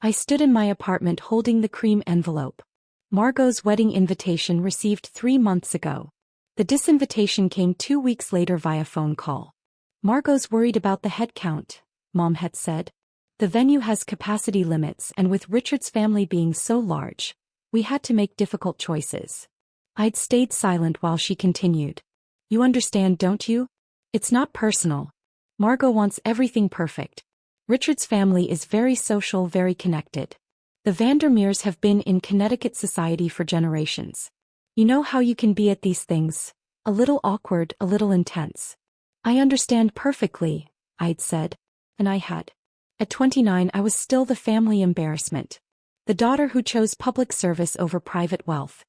I stood in my apartment holding the cream envelope. Margot's wedding invitation received 3 months ago. The disinvitation came 2 weeks later via phone call. Margot's worried about the head count, Mom had said. The venue has capacity limits, and with Richard's family being so large, we had to make difficult choices. I'd stayed silent while she continued. You understand, don't you? It's not personal. Margot wants everything perfect. Richard's family is very social, very connected. The Vandermeres have been in Connecticut society for generations. You know how you can be at these things, a little awkward, a little intense. I understand perfectly, I'd said. And I had. At 29 I was still the family embarrassment. The daughter who chose public service over private wealth.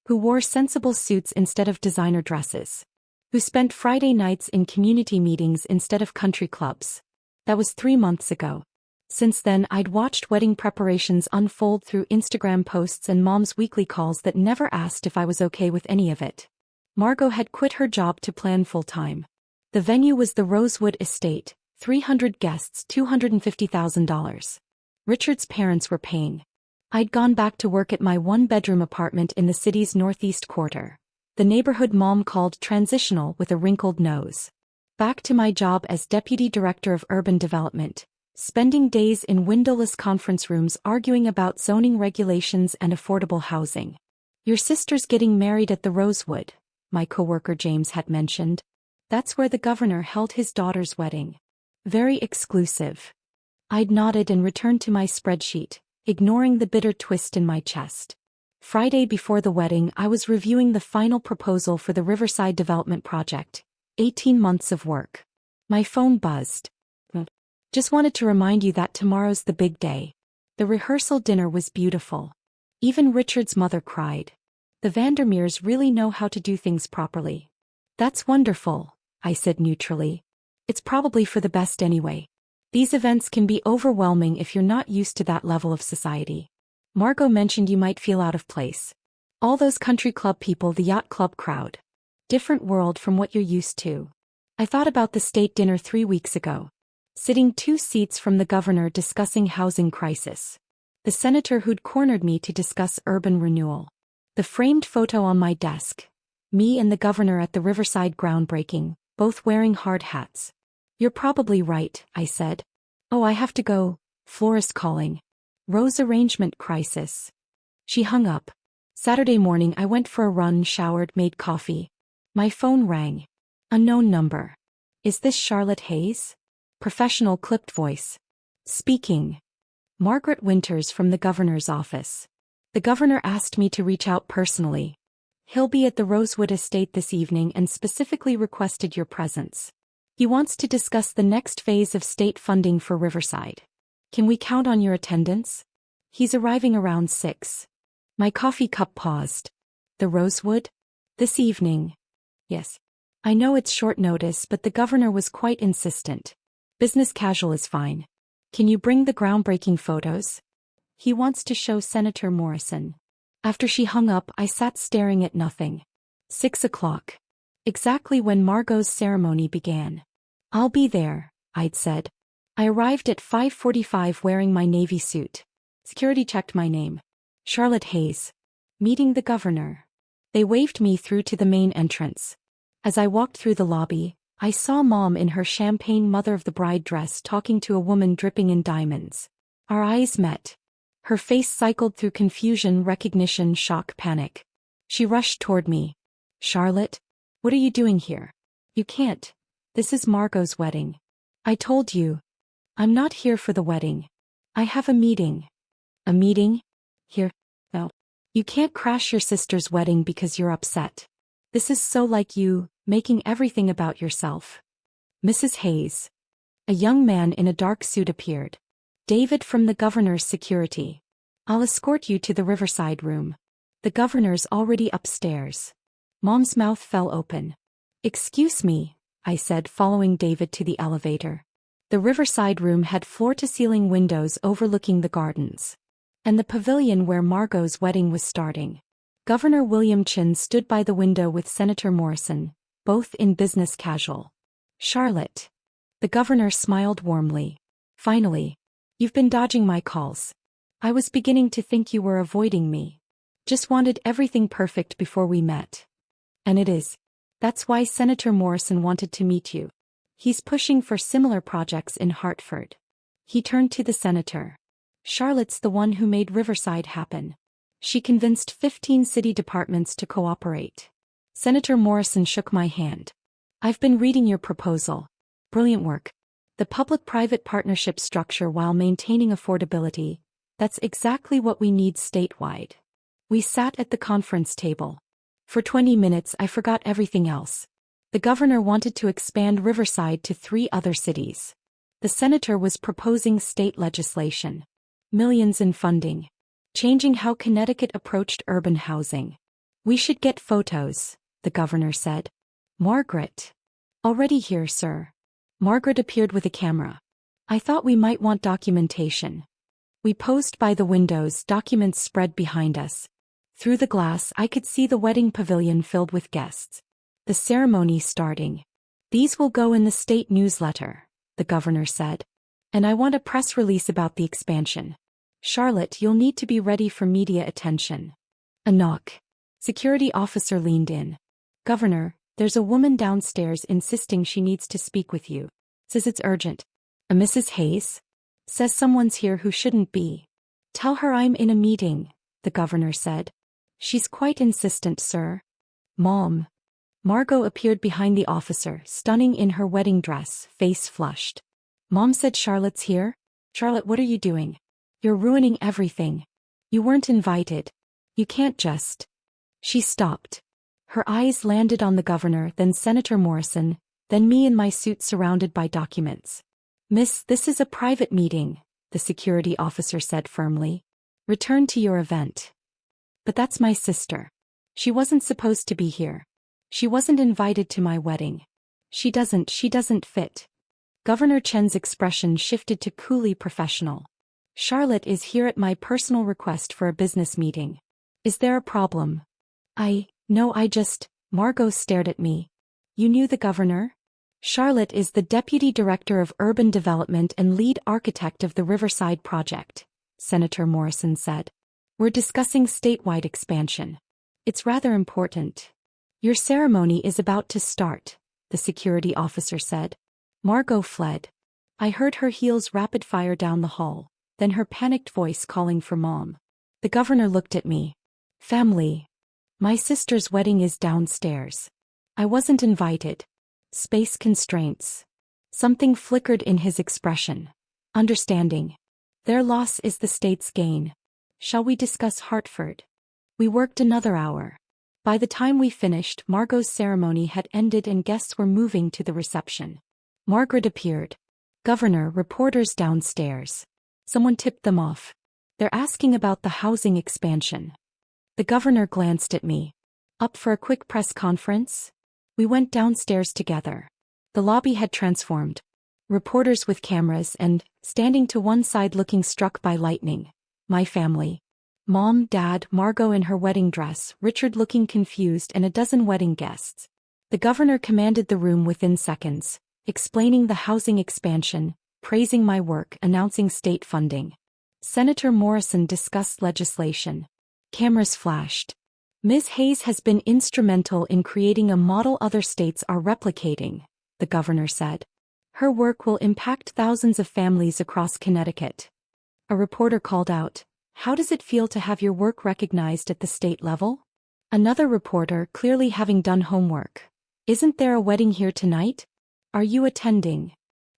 Who wore sensible suits instead of designer dresses. Who spent Friday nights in community meetings instead of country clubs. That was 3 months ago. Since then I'd watched wedding preparations unfold through Instagram posts and Mom's weekly calls that never asked if I was okay with any of it. Margot had quit her job to plan full-time. The venue was the Rosewood Estate, 300 guests, $250,000. Richard's parents were paying. I'd gone back to work at my one-bedroom apartment in the city's northeast quarter. The neighborhood Mom called transitional with a wrinkled nose. Back to my job as Deputy Director of Urban Development, spending days in windowless conference rooms arguing about zoning regulations and affordable housing. Your sister's getting married at the Rosewood, my coworker James had mentioned. That's where the governor held his daughter's wedding. Very exclusive. I'd nodded and returned to my spreadsheet, ignoring the bitter twist in my chest. Friday before the wedding I was reviewing the final proposal for the Riverside Development Project. 18 months of work. My phone buzzed. Just wanted to remind you that tomorrow's the big day. The rehearsal dinner was beautiful. Even Richard's mother cried. The Vandermeres really know how to do things properly. That's wonderful, I said neutrally. It's probably for the best anyway. These events can be overwhelming if you're not used to that level of society. Margot mentioned you might feel out of place. All those country club people, the yacht club crowd. Different world from what you're used to. I thought about the state dinner 3 weeks ago. Sitting 2 seats from the governor discussing housing crisis. The senator who'd cornered me to discuss urban renewal. The framed photo on my desk. Me and the governor at the Riverside groundbreaking, both wearing hard hats. You're probably right, I said. Oh, I have to go. Florist calling. Rose arrangement crisis. She hung up. Saturday morning I went for a run, showered, made coffee. My phone rang. Unknown number. Is this Charlotte Hayes? Professional clipped voice. Speaking. Margaret Winters from the governor's office. The governor asked me to reach out personally. He'll be at the Rosewood Estate this evening and specifically requested your presence. He wants to discuss the next phase of state funding for Riverside. Can we count on your attendance? He's arriving around 6. My coffee cup paused. The Rosewood? This evening. Yes. I know it's short notice, but the governor was quite insistent. Business casual is fine. Can you bring the groundbreaking photos? He wants to show Senator Morrison. After she hung up, I sat staring at nothing. 6 o'clock. Exactly when Margot's ceremony began. I'll be there, I'd said. I arrived at 5:45 wearing my navy suit. Security checked my name. Charlotte Hayes. Meeting the governor. They waved me through to the main entrance. As I walked through the lobby, I saw Mom in her champagne mother-of-the-bride dress talking to a woman dripping in diamonds. Our eyes met. Her face cycled through confusion, recognition, shock, panic. She rushed toward me. Charlotte? What are you doing here? You can't. This is Margot's wedding. I told you. I'm not here for the wedding. I have a meeting. A meeting? Here. No. You can't crash your sister's wedding because you're upset. This is so like you, making everything about yourself. Mrs. Hayes. A young man in a dark suit appeared. David from the governor's security. I'll escort you to the Riverside room. The governor's already upstairs. Mom's mouth fell open. Excuse me, I said, following David to the elevator. The Riverside room had floor-to-ceiling windows overlooking the gardens. And the pavilion where Margot's wedding was starting. Governor William Chin stood by the window with Senator Morrison, both in business casual. Charlotte. The governor smiled warmly. Finally. You've been dodging my calls. I was beginning to think you were avoiding me. Just wanted everything perfect before we met. And it is. That's why Senator Morrison wanted to meet you. He's pushing for similar projects in Hartford. He turned to the senator. Charlotte's the one who made Riverside happen. She convinced 15 city departments to cooperate. Senator Morrison shook my hand. I've been reading your proposal. Brilliant work. The public-private partnership structure while maintaining affordability, that's exactly what we need statewide. We sat at the conference table. For 20 minutes I forgot everything else. The governor wanted to expand Riverside to 3 other cities. The senator was proposing state legislation. Millions in funding. Changing how Connecticut approached urban housing. We should get photos, the governor said. Margaret. Already here, sir. Margaret appeared with a camera. I thought we might want documentation. We posed by the windows, documents spread behind us. Through the glass I could see the wedding pavilion filled with guests. The ceremony starting. These will go in the state newsletter, the governor said. And I want a press release about the expansion. Charlotte, you'll need to be ready for media attention. A knock. Security officer leaned in. Governor, there's a woman downstairs insisting she needs to speak with you. Says it's urgent. A Mrs. Hayes? Says someone's here who shouldn't be. Tell her I'm in a meeting, the governor said. She's quite insistent, sir. Mom. Margot appeared behind the officer, stunning in her wedding dress, face flushed. Mom said Charlotte's here? Charlotte, what are you doing? You're ruining everything. You weren't invited. You can't just. She stopped. Her eyes landed on the governor, then Senator Morrison, then me in my suit surrounded by documents. Miss, this is a private meeting, the security officer said firmly. Return to your event. But that's my sister. She wasn't supposed to be here. She wasn't invited to my wedding. She doesn't fit. Governor Chen's expression shifted to coolly professional. Charlotte is here at my personal request for a business meeting. Is there a problem? No, Margot stared at me. You knew the governor? Charlotte is the Deputy Director of Urban Development and lead architect of the Riverside project, Senator Morrison said. We're discussing statewide expansion. It's rather important. Your ceremony is about to start, the security officer said. Margot fled. I heard her heels rapid fire down the hall, then her panicked voice calling for Mom. The governor looked at me. Family. My sister's wedding is downstairs. I wasn't invited. Space constraints. Something flickered in his expression. Understanding. Their loss is the state's gain. Shall we discuss Hartford? We worked another hour. By the time we finished, Margot's ceremony had ended and guests were moving to the reception. Margaret appeared. Governor, reporters downstairs. Someone tipped them off. They're asking about the housing expansion. The governor glanced at me. Up for a quick press conference? We went downstairs together. The lobby had transformed. Reporters with cameras and, standing to one side looking struck by lightning. My family. Mom, Dad, Margot in her wedding dress, Richard looking confused and a dozen wedding guests. The governor commanded the room within seconds, explaining the housing expansion, praising my work, announcing state funding. Senator Morrison discussed legislation. Cameras flashed. Ms. Hayes has been instrumental in creating a model other states are replicating, the governor said. Her work will impact thousands of families across Connecticut. A reporter called out, how does it feel to have your work recognized at the state level? Another reporter, clearly having done homework. Isn't there a wedding here tonight? Are you attending?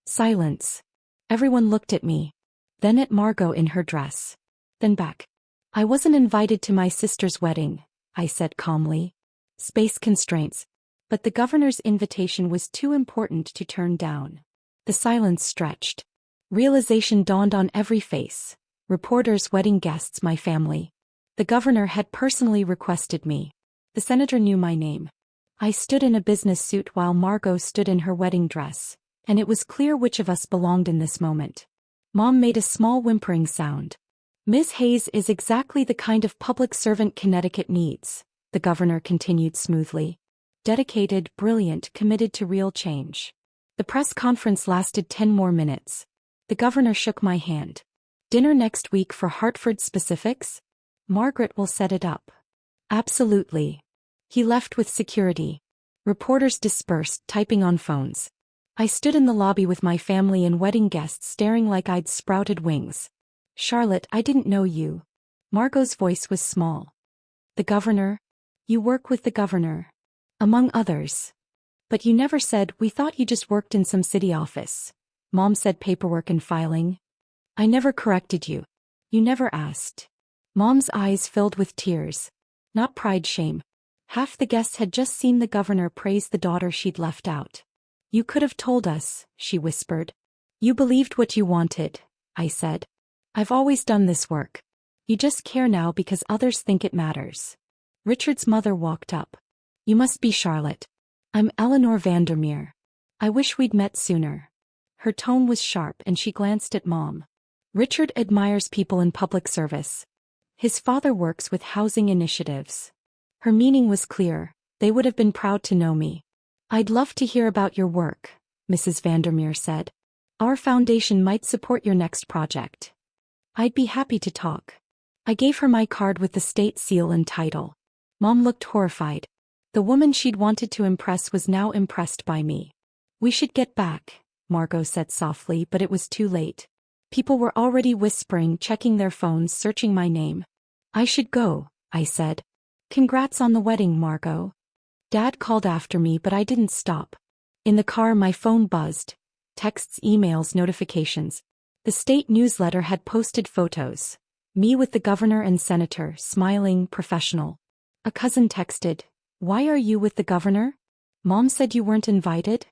Silence. Everyone looked at me. Then at Margot in her dress. Then back. I wasn't invited to my sister's wedding, I said calmly. Space constraints. But the governor's invitation was too important to turn down. The silence stretched. Realization dawned on every face. Reporters, wedding guests, my family. The governor had personally requested me. The senator knew my name. I stood in a business suit while Margot stood in her wedding dress, and it was clear which of us belonged in this moment. Mom made a small whimpering sound. Ms. Hayes is exactly the kind of public servant Connecticut needs, the governor continued smoothly. Dedicated, brilliant, committed to real change. The press conference lasted 10 more minutes. The governor shook my hand. Dinner next week for Hartford specifics? Margaret will set it up. Absolutely. He left with security. Reporters dispersed, typing on phones. I stood in the lobby with my family and wedding guests staring like I'd sprouted wings. Charlotte, I didn't know you. Margot's voice was small. The governor? You work with the governor. Among others. But you never said, we thought you just worked in some city office. Mom said paperwork and filing. I never corrected you. You never asked. Mom's eyes filled with tears. Not pride, shame. Half the guests had just seen the governor praise the daughter she'd left out. You could have told us, she whispered. You believed what you wanted, I said. I've always done this work. You just care now because others think it matters. Richard's mother walked up. You must be Charlotte. I'm Eleanor Vandermeer. I wish we'd met sooner. Her tone was sharp and she glanced at Mom. Richard admires people in public service. His father works with housing initiatives. Her meaning was clear. They would have been proud to know me. I'd love to hear about your work, Mrs. Vandermeer said. Our foundation might support your next project. I'd be happy to talk. I gave her my card with the state seal and title. Mom looked horrified. The woman she'd wanted to impress was now impressed by me. We should get back, Margot said softly, but it was too late. People were already whispering, checking their phones, searching my name. I should go, I said. Congrats on the wedding, Margot. Dad called after me, but I didn't stop. In the car, my phone buzzed. Texts, emails, notifications. The state newsletter had posted photos. Me with the governor and senator, smiling, professional. A cousin texted, "Why are you with the governor? Mom said you weren't invited?"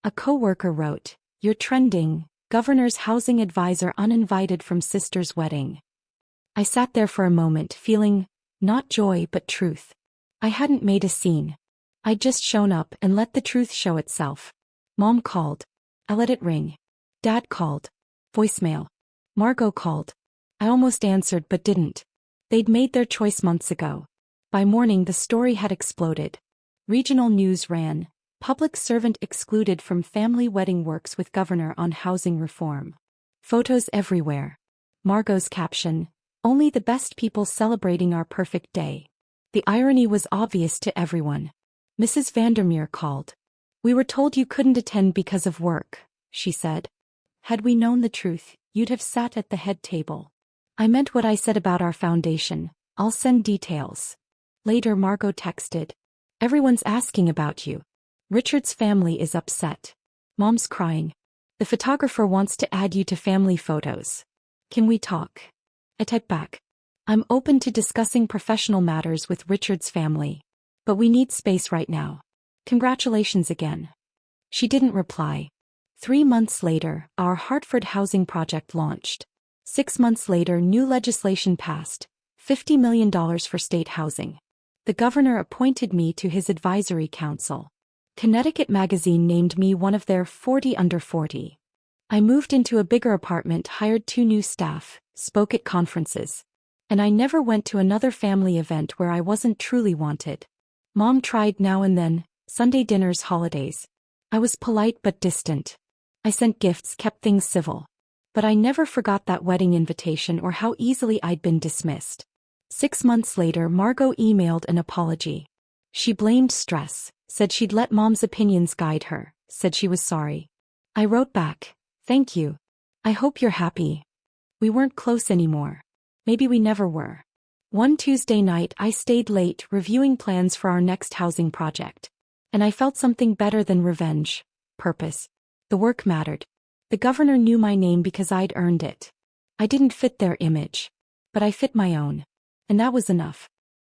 A coworker wrote, "You're trending. Governor's housing advisor uninvited from sister's wedding." I sat there for a moment, feeling, not joy but truth. I hadn't made a scene. I'd just shown up and let the truth show itself. Mom called. I let it ring. Dad called. Voicemail. Margot called. I almost answered but didn't. They'd made their choice months ago. By morning the story had exploded. Regional news ran, "Public servant excluded from family wedding works with governor on housing reform." Photos everywhere. Margot's caption, "Only the best people celebrating our perfect day." The irony was obvious to everyone. Mrs. Vandermeer called. "We were told you couldn't attend because of work," she said. "Had we known the truth, you'd have sat at the head table." I meant what I said about our foundation. I'll send details. Later Margot texted. "Everyone's asking about you. Richard's family is upset. Mom's crying. The photographer wants to add you to family photos. Can we talk?" I typed back. "I'm open to discussing professional matters with Richard's family. But we need space right now. Congratulations again." She didn't reply. 3 months later, our Hartford housing project launched. 6 months later, new legislation passed, $50 million for state housing. The governor appointed me to his advisory council. Connecticut magazine named me one of their 40 under 40. I moved into a bigger apartment, hired 2 new staff, spoke at conferences. And I never went to another family event where I wasn't truly wanted. Mom tried now and then, Sunday dinners, holidays. I was polite but distant. I sent gifts, kept things civil. But I never forgot that wedding invitation or how easily I'd been dismissed. 6 months later, Margot emailed an apology. She blamed stress, said she'd let Mom's opinions guide her, said she was sorry. I wrote back, "Thank you. I hope you're happy. We weren't close anymore. Maybe we never were." One Tuesday night I stayed late reviewing plans for our next housing project. And I felt something better than revenge. Purpose. The work mattered. The governor knew my name because I'd earned it. I didn't fit their image. But I fit my own. And that was enough.